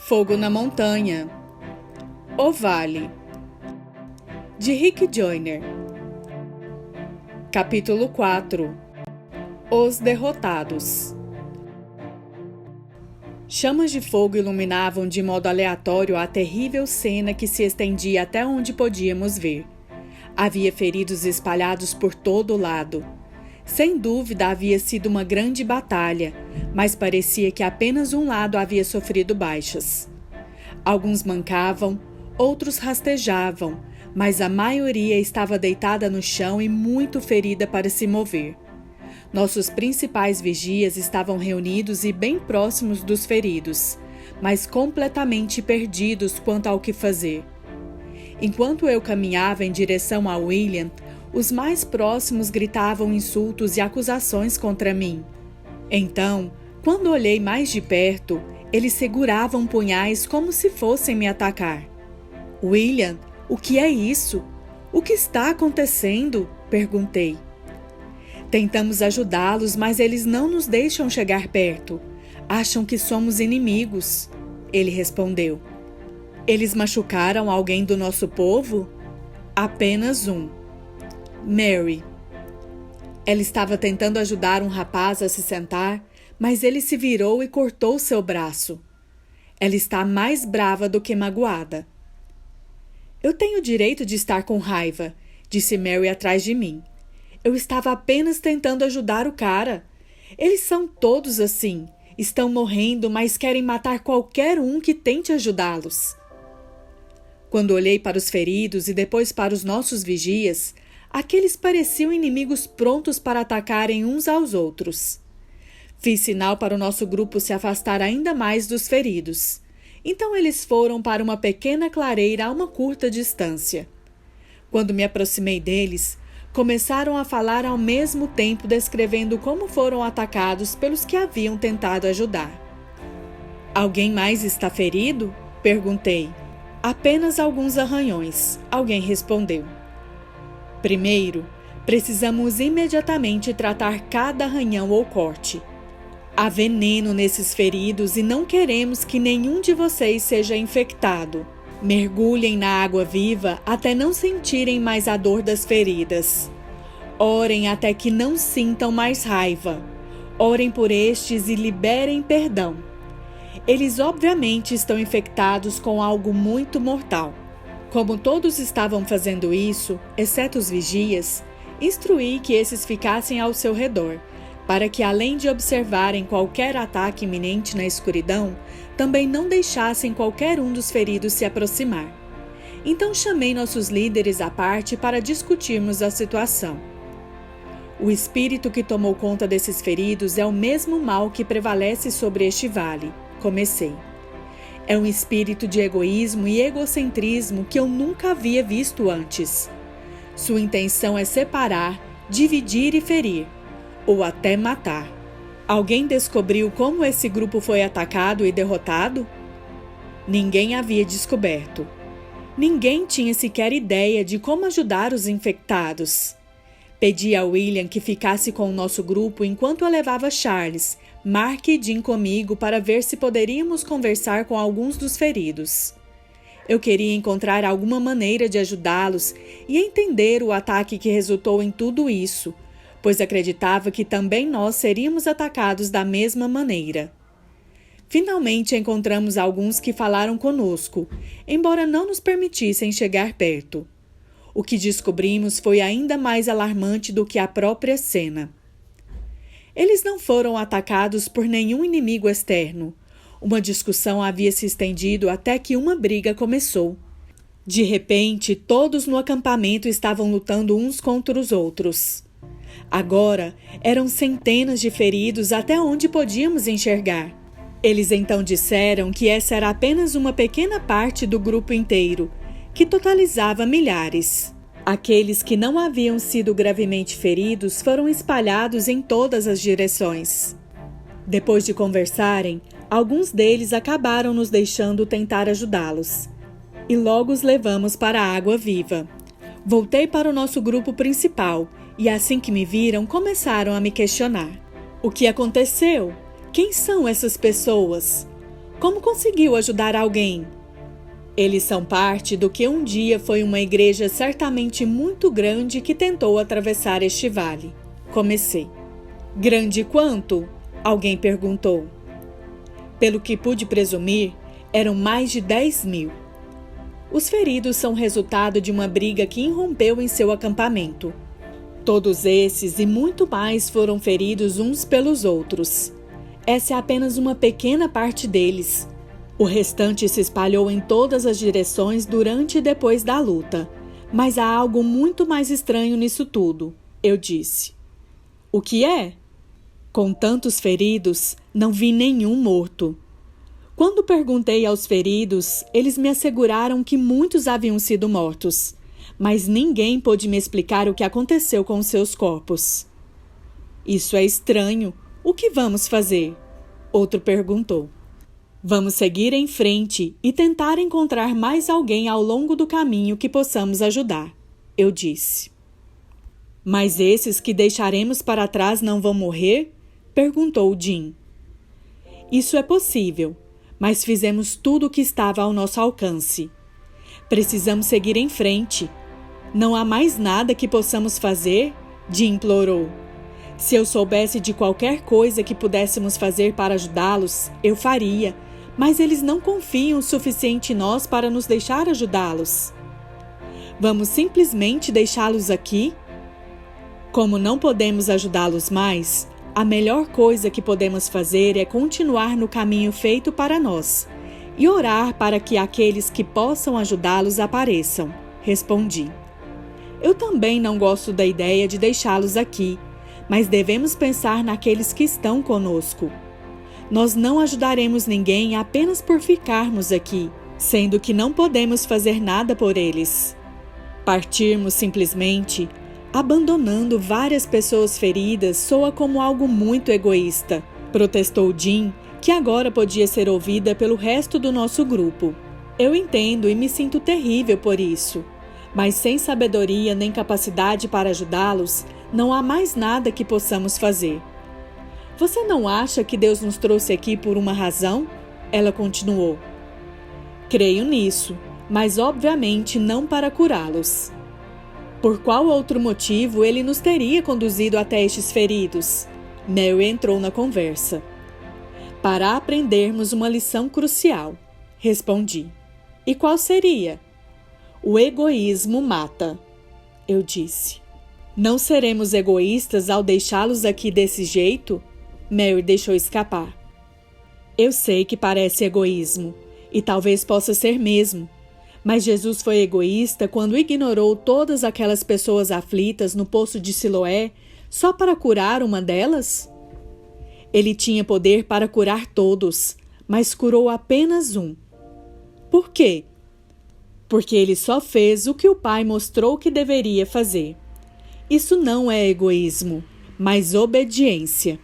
Fogo na Montanha. O Vale. De Rick Joyner. Capítulo 4. Os Derrotados. Chamas de fogo iluminavam de modo aleatório a terrível cena que se estendia até onde podíamos ver. Havia feridos espalhados por todo o lado. Sem dúvida havia sido uma grande batalha, mas parecia que apenas um lado havia sofrido baixas. Alguns mancavam, outros rastejavam, mas a maioria estava deitada no chão e muito ferida para se mover. Nossos principais vigias estavam reunidos e bem próximos dos feridos, mas completamente perdidos quanto ao que fazer. Enquanto eu caminhava em direção a William, os mais próximos gritavam insultos e acusações contra mim. Então, quando olhei mais de perto, eles seguravam punhais como se fossem me atacar. William, o que é isso? O que está acontecendo? Perguntei. Tentamos ajudá-los, mas eles não nos deixam chegar perto. Acham que somos inimigos, ele respondeu. Eles machucaram alguém do nosso povo? Apenas um. Mary. Ela estava tentando ajudar um rapaz a se sentar, mas ele se virou e cortou seu braço. Ela está mais brava do que magoada. Eu tenho o direito de estar com raiva, disse Mary atrás de mim. Eu estava apenas tentando ajudar o cara. Eles são todos assim, estão morrendo, mas querem matar qualquer um que tente ajudá-los. Quando olhei para os feridos e depois para os nossos vigias, aqueles pareciam inimigos prontos para atacarem uns aos outros. Fiz sinal para o nosso grupo se afastar ainda mais dos feridos. Então eles foram para uma pequena clareira a uma curta distância. Quando me aproximei deles, começaram a falar ao mesmo tempo descrevendo como foram atacados pelos que haviam tentado ajudar. Alguém mais está ferido? Perguntei. Apenas alguns arranhões, alguém respondeu. Primeiro, precisamos imediatamente tratar cada arranhão ou corte. Há veneno nesses feridos e não queremos que nenhum de vocês seja infectado. Mergulhem na água viva até não sentirem mais a dor das feridas. Orem até que não sintam mais raiva. Orem por estes e liberem perdão. Eles obviamente estão infectados com algo muito mortal. Como todos estavam fazendo isso, exceto os vigias, instruí que esses ficassem ao seu redor, para que, além de observarem qualquer ataque iminente na escuridão, também não deixassem qualquer um dos feridos se aproximar. Então chamei nossos líderes à parte para discutirmos a situação. O espírito que tomou conta desses feridos é o mesmo mal que prevalece sobre este vale, comecei. É um espírito de egoísmo e egocentrismo que eu nunca havia visto antes. Sua intenção é separar, dividir e ferir, ou até matar. Alguém descobriu como esse grupo foi atacado e derrotado? Ninguém havia descoberto. Ninguém tinha sequer ideia de como ajudar os infectados. Pedi a William que ficasse com o nosso grupo enquanto eu levava Charles, Mark e Jim comigo para ver se poderíamos conversar com alguns dos feridos. Eu queria encontrar alguma maneira de ajudá-los e entender o ataque que resultou em tudo isso, pois acreditava que também nós seríamos atacados da mesma maneira. Finalmente encontramos alguns que falaram conosco, embora não nos permitissem chegar perto. O que descobrimos foi ainda mais alarmante do que a própria cena. Eles não foram atacados por nenhum inimigo externo. Uma discussão havia se estendido até que uma briga começou. De repente, todos no acampamento estavam lutando uns contra os outros. Agora, eram centenas de feridos até onde podíamos enxergar. Eles então disseram que essa era apenas uma pequena parte do grupo inteiro, que totalizava milhares. Aqueles que não haviam sido gravemente feridos foram espalhados em todas as direções. Depois de conversarem, alguns deles acabaram nos deixando tentar ajudá-los. E logo os levamos para a água viva. Voltei para o nosso grupo principal e assim que me viram, começaram a me questionar. O que aconteceu? Quem são essas pessoas? Como conseguiu ajudar alguém? Eles são parte do que um dia foi uma igreja certamente muito grande que tentou atravessar este vale. Comecei. Grande quanto? Alguém perguntou. Pelo que pude presumir, eram mais de 10.000. Os feridos são resultado de uma briga que irrompeu em seu acampamento. Todos esses e muito mais foram feridos uns pelos outros. Essa é apenas uma pequena parte deles. O restante se espalhou em todas as direções durante e depois da luta. Mas há algo muito mais estranho nisso tudo, eu disse. O que é? Com tantos feridos, não vi nenhum morto. Quando perguntei aos feridos, eles me asseguraram que muitos haviam sido mortos, mas ninguém pôde me explicar o que aconteceu com seus corpos. Isso é estranho. O que vamos fazer? Outro perguntou. Vamos seguir em frente e tentar encontrar mais alguém ao longo do caminho que possamos ajudar, eu disse. Mas esses que deixaremos para trás não vão morrer? Perguntou Jim. Isso é possível, mas fizemos tudo o que estava ao nosso alcance. Precisamos seguir em frente. Não há mais nada que possamos fazer? Jim implorou. Se eu soubesse de qualquer coisa que pudéssemos fazer para ajudá-los, eu faria, mas eles não confiam o suficiente em nós para nos deixar ajudá-los. Vamos simplesmente deixá-los aqui? Como não podemos ajudá-los mais, a melhor coisa que podemos fazer é continuar no caminho feito para nós e orar para que aqueles que possam ajudá-los apareçam, respondi. Eu também não gosto da ideia de deixá-los aqui, mas devemos pensar naqueles que estão conosco. Nós não ajudaremos ninguém apenas por ficarmos aqui, sendo que não podemos fazer nada por eles. Partirmos simplesmente, abandonando várias pessoas feridas, soa como algo muito egoísta, protestou Jim, que agora podia ser ouvida pelo resto do nosso grupo. Eu entendo e me sinto terrível por isso, mas sem sabedoria nem capacidade para ajudá-los, não há mais nada que possamos fazer. Você não acha que Deus nos trouxe aqui por uma razão? Ela continuou. Creio nisso, mas obviamente não para curá-los. Por qual outro motivo ele nos teria conduzido até estes feridos? Mary entrou na conversa. Para aprendermos uma lição crucial, respondi. E qual seria? O egoísmo mata, eu disse. Não seremos egoístas ao deixá-los aqui desse jeito? Mary deixou escapar. Eu sei que parece egoísmo, e talvez possa ser mesmo. Mas Jesus foi egoísta quando ignorou todas aquelas pessoas aflitas no poço de Siloé só para curar uma delas? Ele tinha poder para curar todos, mas curou apenas um. Por quê? Porque ele só fez o que o Pai mostrou que deveria fazer. Isso não é egoísmo, mas obediência.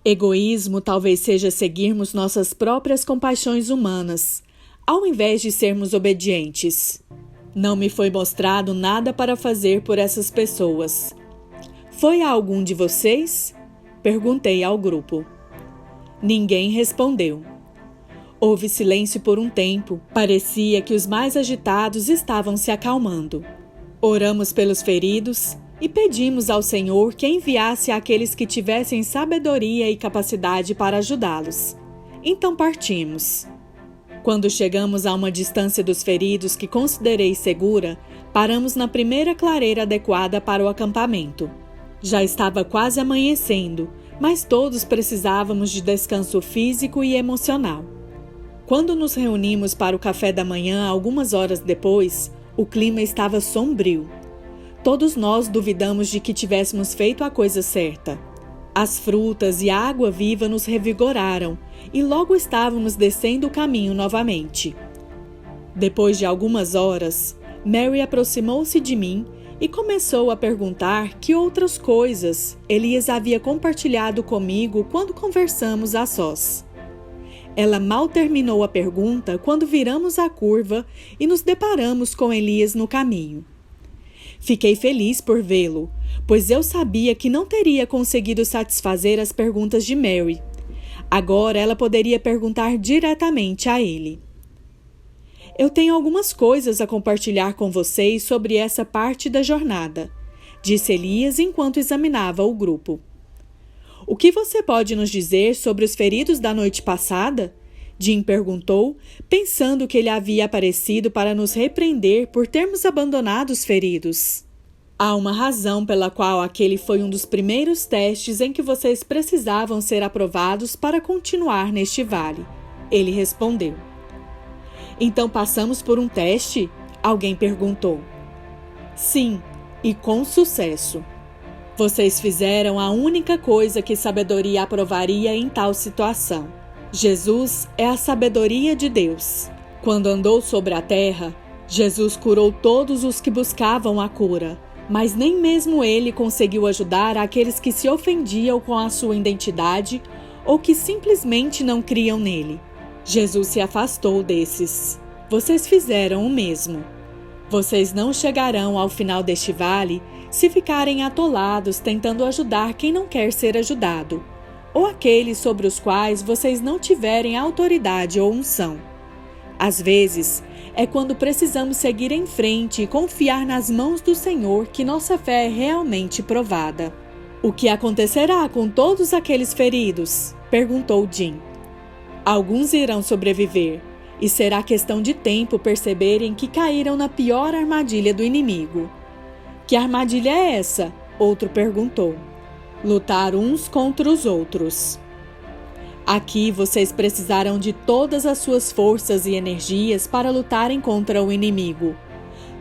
Egoísmo talvez seja seguirmos nossas próprias compaixões humanas, ao invés de sermos obedientes. Não me foi mostrado nada para fazer por essas pessoas. Foi a algum de vocês? Perguntei ao grupo. Ninguém respondeu. Houve silêncio por um tempo. Parecia que os mais agitados estavam se acalmando. Oramos pelos feridos e pedimos ao Senhor que enviasse aqueles que tivessem sabedoria e capacidade para ajudá-los. Então partimos. Quando chegamos a uma distância dos feridos que considerei segura, paramos na primeira clareira adequada para o acampamento. Já estava quase amanhecendo, mas todos precisávamos de descanso físico e emocional. Quando nos reunimos para o café da manhã algumas horas depois, o clima estava sombrio. Todos nós duvidamos de que tivéssemos feito a coisa certa. As frutas e a água viva nos revigoraram e logo estávamos descendo o caminho novamente. Depois de algumas horas, Mary aproximou-se de mim e começou a perguntar que outras coisas Elias havia compartilhado comigo quando conversamos a sós. Ela mal terminou a pergunta quando viramos a curva e nos deparamos com Elias no caminho. Fiquei feliz por vê-lo, pois eu sabia que não teria conseguido satisfazer as perguntas de Mary. Agora ela poderia perguntar diretamente a ele. Eu tenho algumas coisas a compartilhar com vocês sobre essa parte da jornada, disse Elias enquanto examinava o grupo. O que você pode nos dizer sobre os feridos da noite passada? Jim perguntou, pensando que ele havia aparecido para nos repreender por termos abandonado os feridos. Há uma razão pela qual aquele foi um dos primeiros testes em que vocês precisavam ser aprovados para continuar neste vale, ele respondeu. Então passamos por um teste? Alguém perguntou. Sim, e com sucesso. Vocês fizeram a única coisa que sabedoria aprovaria em tal situação. Jesus é a sabedoria de Deus. Quando andou sobre a terra, Jesus curou todos os que buscavam a cura, mas nem mesmo ele conseguiu ajudar aqueles que se ofendiam com a sua identidade ou que simplesmente não criam nele. Jesus se afastou desses. Vocês fizeram o mesmo. Vocês não chegarão ao final deste vale se ficarem atolados tentando ajudar quem não quer ser ajudado, ou aqueles sobre os quais vocês não tiverem autoridade ou unção. Às vezes, é quando precisamos seguir em frente e confiar nas mãos do Senhor que nossa fé é realmente provada. O que acontecerá com todos aqueles feridos? Perguntou Jim. Alguns irão sobreviver, e será questão de tempo perceberem que caíram na pior armadilha do inimigo. Que armadilha é essa? Outro perguntou. Lutar uns contra os outros. Aqui vocês precisarão de todas as suas forças e energias para lutarem contra o inimigo.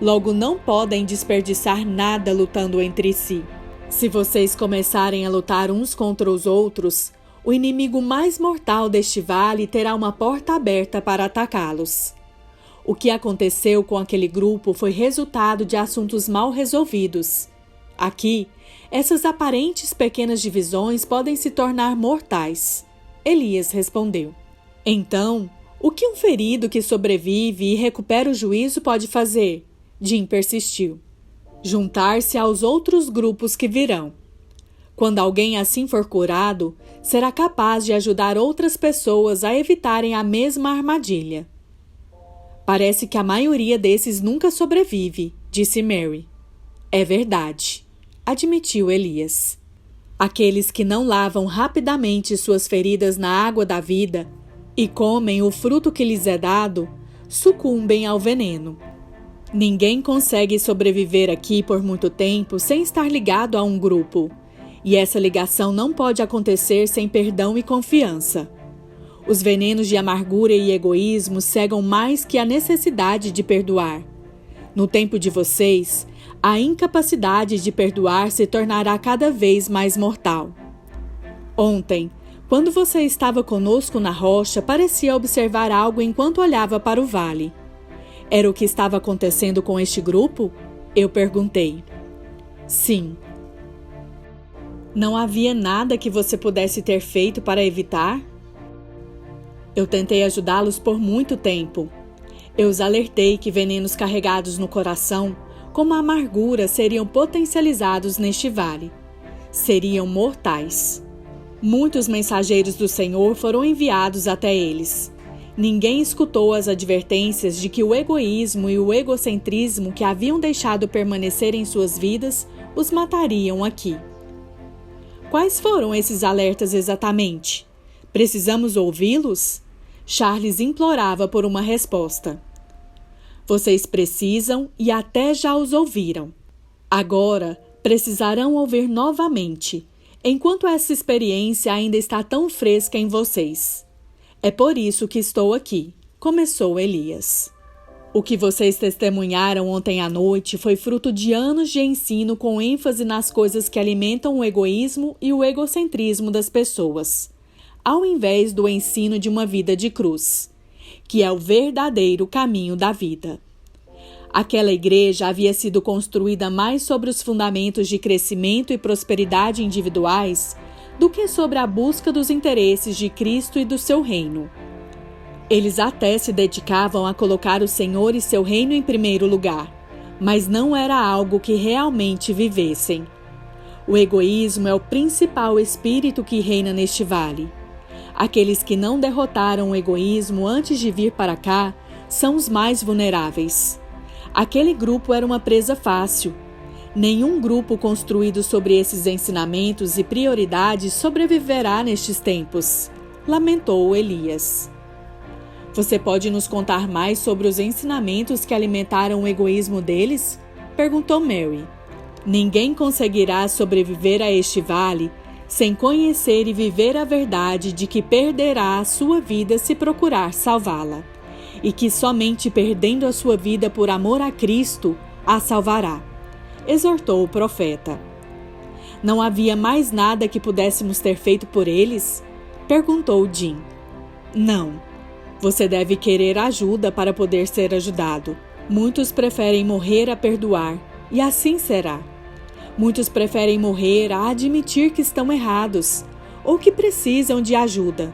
Logo, não podem desperdiçar nada lutando entre si. Se vocês começarem a lutar uns contra os outros, o inimigo mais mortal deste vale terá uma porta aberta para atacá-los. O que aconteceu com aquele grupo foi resultado de assuntos mal resolvidos. Aqui, essas aparentes pequenas divisões podem se tornar mortais. Elias respondeu. Então, o que um ferido que sobrevive e recupera o juízo pode fazer? Jim persistiu. Juntar-se aos outros grupos que virão. Quando alguém assim for curado, será capaz de ajudar outras pessoas a evitarem a mesma armadilha. Parece que a maioria desses nunca sobrevive, disse Mary. É verdade, admitiu Elias. Aqueles que não lavam rapidamente suas feridas na água da vida e comem o fruto que lhes é dado, sucumbem ao veneno. Ninguém consegue sobreviver aqui por muito tempo sem estar ligado a um grupo. E essa ligação não pode acontecer sem perdão e confiança. Os venenos de amargura e egoísmo cegam mais que a necessidade de perdoar. No tempo de vocês, a incapacidade de perdoar se tornará cada vez mais mortal. Ontem, quando você estava conosco na rocha, parecia observar algo enquanto olhava para o vale. Era o que estava acontecendo com este grupo? Eu perguntei. Sim. Não havia nada que você pudesse ter feito para evitar? Eu tentei ajudá-los por muito tempo. Eu os alertei que venenos carregados no coração, como a amargura, seriam potencializados neste vale. Seriam mortais. Muitos mensageiros do Senhor foram enviados até eles. Ninguém escutou as advertências de que o egoísmo e o egocentrismo que haviam deixado permanecer em suas vidas os matariam aqui. Quais foram esses alertas exatamente? Precisamos ouvi-los? Charles implorava por uma resposta. Vocês precisam e até já os ouviram. Agora, precisarão ouvir novamente, enquanto essa experiência ainda está tão fresca em vocês. É por isso que estou aqui, começou Elias. O que vocês testemunharam ontem à noite foi fruto de anos de ensino com ênfase nas coisas que alimentam o egoísmo e o egocentrismo das pessoas, ao invés do ensino de uma vida de cruz, que é o verdadeiro caminho da vida. Aquela igreja havia sido construída mais sobre os fundamentos de crescimento e prosperidade individuais do que sobre a busca dos interesses de Cristo e do seu reino. Eles até se dedicavam a colocar o Senhor e seu reino em primeiro lugar, mas não era algo que realmente vivessem. O egoísmo é o principal espírito que reina neste vale. Aqueles que não derrotaram o egoísmo antes de vir para cá são os mais vulneráveis. Aquele grupo era uma presa fácil. Nenhum grupo construído sobre esses ensinamentos e prioridades sobreviverá nestes tempos, lamentou Elias. Você pode nos contar mais sobre os ensinamentos que alimentaram o egoísmo deles? Perguntou Mary. Ninguém conseguirá sobreviver a este vale sem conhecer e viver a verdade de que perderá a sua vida se procurar salvá-la, e que somente perdendo a sua vida por amor a Cristo a salvará, exortou o profeta. Não havia mais nada que pudéssemos ter feito por eles? Perguntou Jim. Não. Você deve querer ajuda para poder ser ajudado. Muitos preferem morrer a perdoar, e assim será. Muitos preferem morrer a admitir que estão errados ou que precisam de ajuda,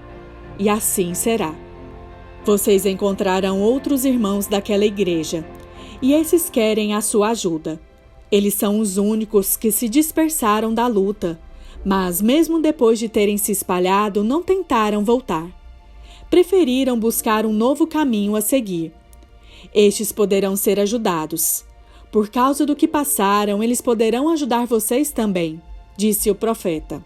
e assim será. Vocês encontrarão outros irmãos daquela igreja, e esses querem a sua ajuda. Eles são os únicos que se dispersaram da luta, mas mesmo depois de terem se espalhado, não tentaram voltar. Preferiram buscar um novo caminho a seguir. Estes poderão ser ajudados. Por causa do que passaram, eles poderão ajudar vocês também, disse o profeta.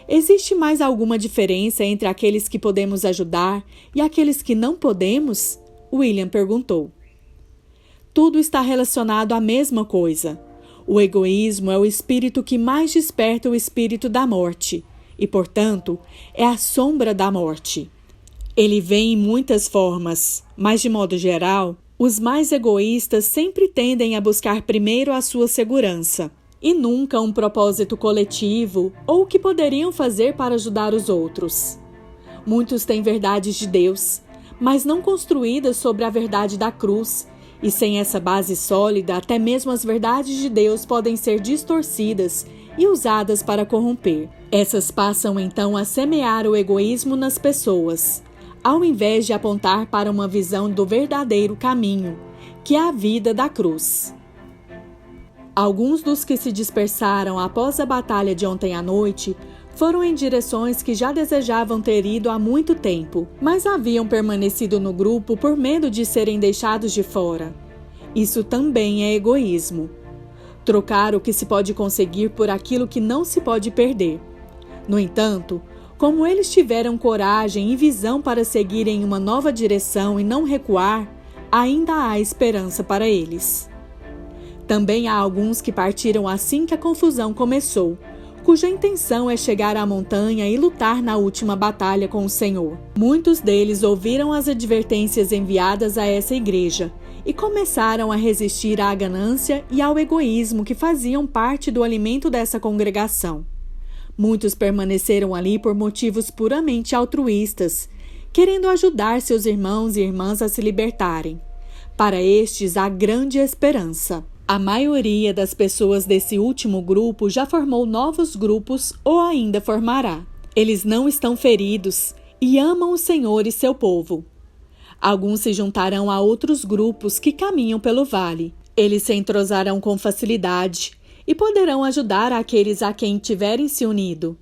Existe mais alguma diferença entre aqueles que podemos ajudar e aqueles que não podemos? William perguntou. Tudo está relacionado à mesma coisa. O egoísmo é o espírito que mais desperta o espírito da morte e, portanto, é a sombra da morte. Ele vem em muitas formas, mas, de modo geral, os mais egoístas sempre tendem a buscar primeiro a sua segurança e nunca um propósito coletivo ou o que poderiam fazer para ajudar os outros. Muitos têm verdades de Deus, mas não construídas sobre a verdade da cruz, e sem essa base sólida, até mesmo as verdades de Deus podem ser distorcidas e usadas para corromper. Essas passam então a semear o egoísmo nas pessoas, ao invés de apontar para uma visão do verdadeiro caminho, que é a vida da cruz. Alguns dos que se dispersaram após a batalha de ontem à noite foram em direções que já desejavam ter ido há muito tempo, mas haviam permanecido no grupo por medo de serem deixados de fora. Isso também é egoísmo. Trocar o que se pode conseguir por aquilo que não se pode perder. No entanto, como eles tiveram coragem e visão para seguir em uma nova direção e não recuar, ainda há esperança para eles. Também há alguns que partiram assim que a confusão começou, cuja intenção é chegar à montanha e lutar na última batalha com o Senhor. Muitos deles ouviram as advertências enviadas a essa igreja e começaram a resistir à ganância e ao egoísmo que faziam parte do alimento dessa congregação. Muitos permaneceram ali por motivos puramente altruístas, querendo ajudar seus irmãos e irmãs a se libertarem. Para estes há grande esperança. A maioria das pessoas desse último grupo já formou novos grupos ou ainda formará. Eles não estão feridos e amam o Senhor e seu povo. Alguns se juntarão a outros grupos que caminham pelo vale. Eles se entrosarão com facilidade e poderão ajudar aqueles a quem tiverem se unido.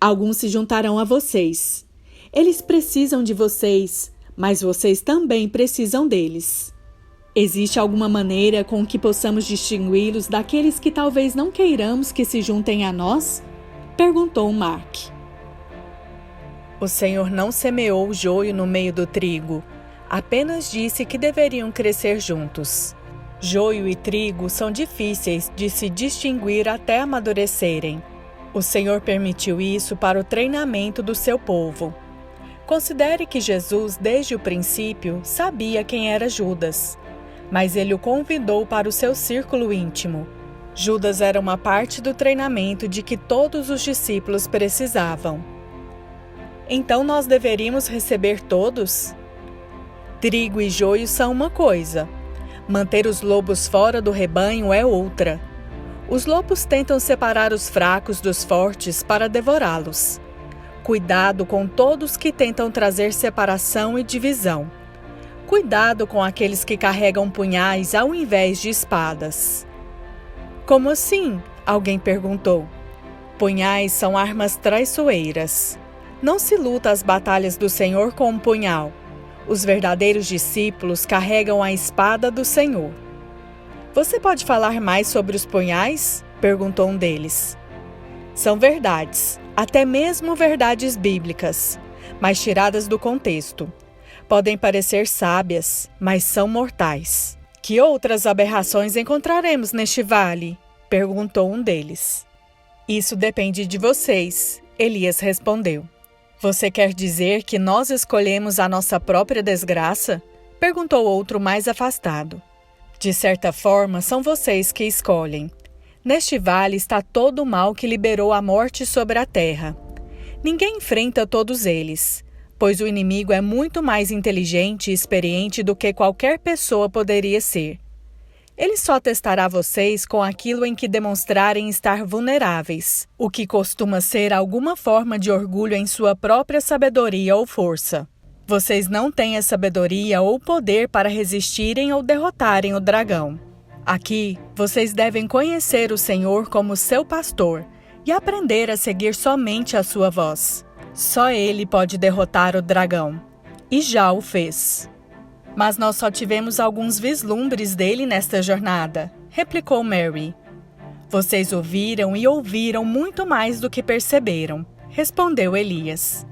Alguns se juntarão a vocês. Eles precisam de vocês, mas vocês também precisam deles. Existe alguma maneira com que possamos distingui-los daqueles que talvez não queiramos que se juntem a nós? Perguntou Mark. O Senhor não semeou o joio no meio do trigo, apenas disse que deveriam crescer juntos. Joio e trigo são difíceis de se distinguir até amadurecerem. O Senhor permitiu isso para o treinamento do seu povo. Considere que Jesus, desde o princípio, sabia quem era Judas, mas ele o convidou para o seu círculo íntimo. Judas era uma parte do treinamento de que todos os discípulos precisavam. Então nós deveríamos receber todos? Trigo e joio são uma coisa. Manter os lobos fora do rebanho é outra. Os lobos tentam separar os fracos dos fortes para devorá-los. Cuidado com todos que tentam trazer separação e divisão. Cuidado com aqueles que carregam punhais ao invés de espadas. Como assim? Alguém perguntou. Punhais são armas traiçoeiras. Não se luta as batalhas do Senhor com um punhal. Os verdadeiros discípulos carregam a espada do Senhor. Você pode falar mais sobre os punhais? Perguntou um deles. São verdades, até mesmo verdades bíblicas, mas tiradas do contexto. Podem parecer sábias, mas são mortais. Que outras aberrações encontraremos neste vale? Perguntou um deles. Isso depende de vocês, Elias respondeu. Você quer dizer que nós escolhemos a nossa própria desgraça? Perguntou outro mais afastado. De certa forma, são vocês que escolhem. Neste vale está todo o mal que liberou a morte sobre a terra. Ninguém enfrenta todos eles, pois o inimigo é muito mais inteligente e experiente do que qualquer pessoa poderia ser. Ele só testará vocês com aquilo em que demonstrarem estar vulneráveis, o que costuma ser alguma forma de orgulho em sua própria sabedoria ou força. Vocês não têm a sabedoria ou poder para resistirem ou derrotarem o dragão. Aqui, vocês devem conhecer o Senhor como seu pastor e aprender a seguir somente a sua voz. Só Ele pode derrotar o dragão. E já o fez. Mas nós só tivemos alguns vislumbres dele nesta jornada, replicou Mary. Vocês ouviram e ouviram muito mais do que perceberam, respondeu Elias.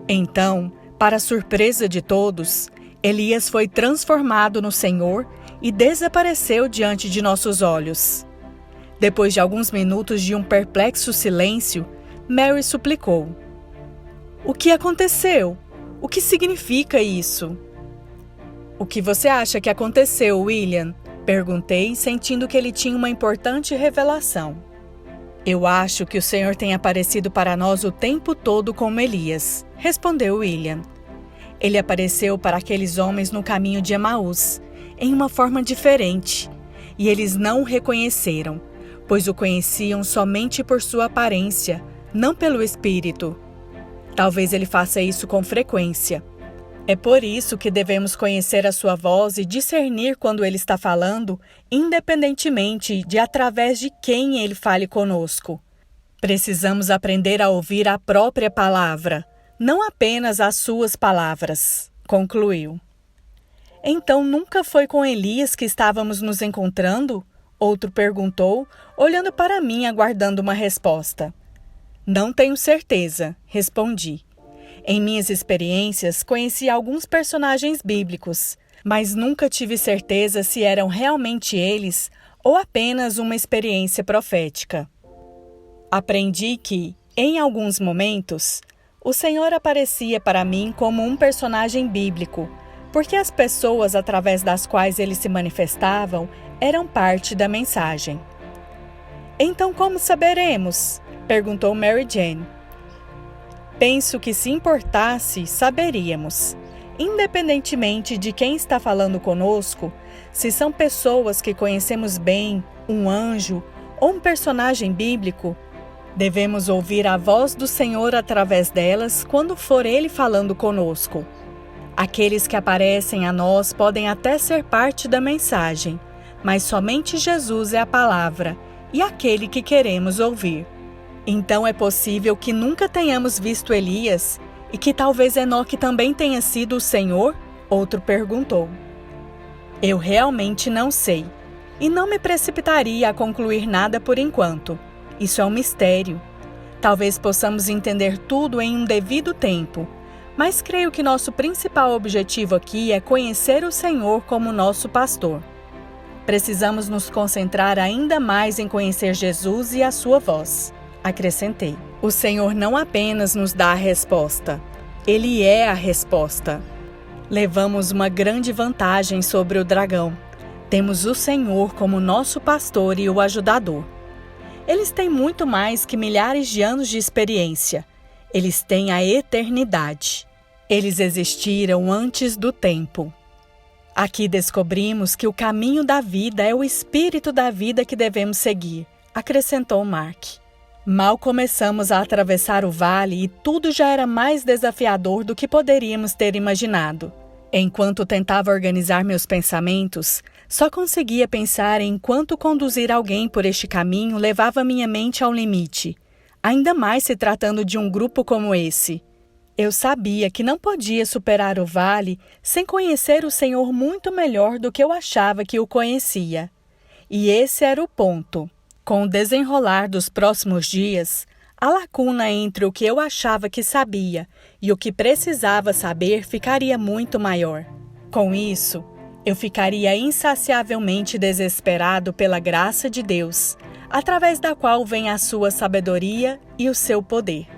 Então, para surpresa de todos, Elias foi transformado no Senhor e desapareceu diante de nossos olhos. Depois de alguns minutos de um perplexo silêncio, Mary suplicou. O que aconteceu? O que significa isso? O que você acha que aconteceu, William? Perguntei, sentindo que ele tinha uma importante revelação. Eu acho que o Senhor tem aparecido para nós o tempo todo como Elias, respondeu William. Ele apareceu para aqueles homens no caminho de Emaús, em uma forma diferente, e eles não o reconheceram, pois o conheciam somente por sua aparência, não pelo Espírito. Talvez ele faça isso com frequência. É por isso que devemos conhecer a sua voz e discernir quando ele está falando, independentemente de através de quem ele fale conosco. Precisamos aprender a ouvir a própria palavra, não apenas as suas palavras, concluiu. Então nunca foi com Elias que estávamos nos encontrando? Outro perguntou, olhando para mim aguardando uma resposta. Não tenho certeza, respondi. Em minhas experiências, conheci alguns personagens bíblicos, mas nunca tive certeza se eram realmente eles ou apenas uma experiência profética. Aprendi que, em alguns momentos, o Senhor aparecia para mim como um personagem bíblico, porque as pessoas através das quais eles se manifestavam eram parte da mensagem. Então como saberemos? Perguntou Mary Jane. Penso que se importasse, saberíamos. Independentemente de quem está falando conosco, se são pessoas que conhecemos bem, um anjo ou um personagem bíblico, devemos ouvir a voz do Senhor através delas quando for Ele falando conosco. Aqueles que aparecem a nós podem até ser parte da mensagem, mas somente Jesus é a palavra e aquele que queremos ouvir. Então é possível que nunca tenhamos visto Elias e que talvez Enoque também tenha sido o Senhor? Outro perguntou. Eu realmente não sei, e não me precipitaria a concluir nada por enquanto. Isso é um mistério. Talvez possamos entender tudo em um devido tempo, mas creio que nosso principal objetivo aqui é conhecer o Senhor como nosso pastor. Precisamos nos concentrar ainda mais em conhecer Jesus e a sua voz. Acrescentei. O Senhor não apenas nos dá a resposta, Ele é a resposta. Levamos uma grande vantagem sobre o dragão. Temos o Senhor como nosso pastor e o ajudador. Eles têm muito mais que milhares de anos de experiência. Eles têm a eternidade. Eles existiram antes do tempo. Aqui descobrimos que o caminho da vida é o espírito da vida que devemos seguir, acrescentou Mark. Mal começamos a atravessar o vale e tudo já era mais desafiador do que poderíamos ter imaginado. Enquanto tentava organizar meus pensamentos, só conseguia pensar em quanto conduzir alguém por este caminho levava minha mente ao limite, ainda mais se tratando de um grupo como esse. Eu sabia que não podia superar o vale sem conhecer o Senhor muito melhor do que eu achava que o conhecia. E esse era o ponto. Com o desenrolar dos próximos dias, a lacuna entre o que eu achava que sabia e o que precisava saber ficaria muito maior. Com isso, eu ficaria insaciavelmente desesperado pela graça de Deus, através da qual vem a sua sabedoria e o seu poder.